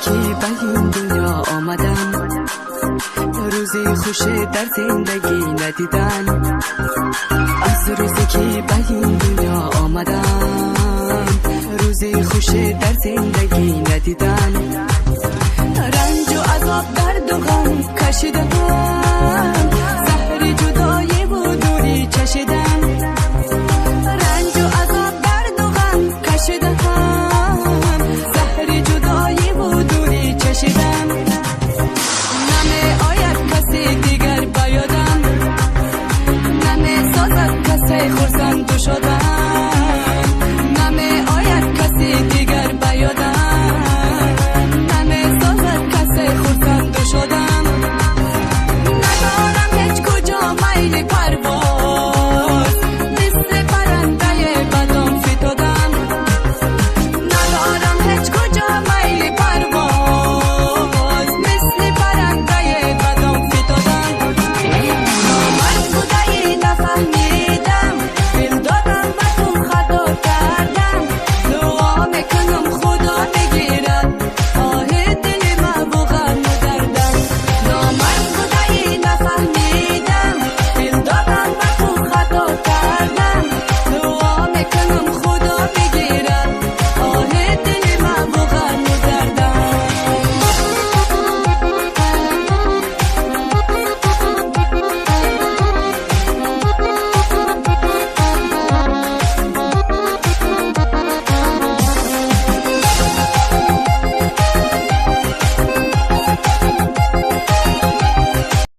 که به این دنیا آمدم، روزی خوش در زندگی ندیدن. از روزی که به این دنیا آمدم، روزی خوش در زندگی ندیدن. رنج و عذاب، درد و غم کشیدم